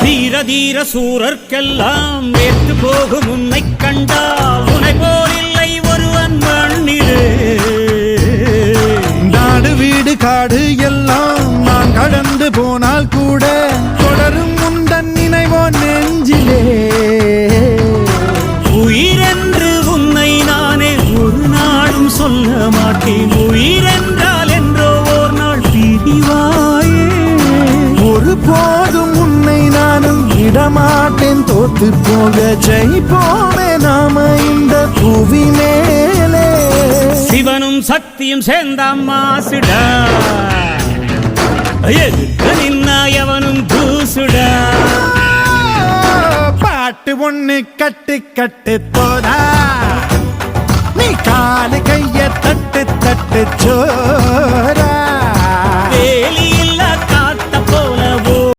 தீர தீர சூரர்க்கெல்லாம் ஏற்று போகும் உன்னை கண்டால் உனை போலில்லை ஒருவன் மண்ணிலே. நாடு வீடு காடு எல்லாம் நான் கடந்து போனால் கூட தொடரும் முந்தன் நினைவோ நெஞ்சிலே. உயிரென்று உன்னை நானே ஒரு நாளும் சொல்ல மாட்டேன். உயிரென்றால் என்றோ ஓர் நாள் பிரிவாயே. ஒரு போதும் உன்னை நானும் விடமாட்டேன். தோத்து போக ஜெயிப்போமே நாம இந்த புவி மேலே. சிவனும் சக்தியும் சேர்ந்தாமாசுடா, எதுக்கு நின்னா எவனும் தூசுடா. பாட்டு ஒண்ணு கட்டு கட்டு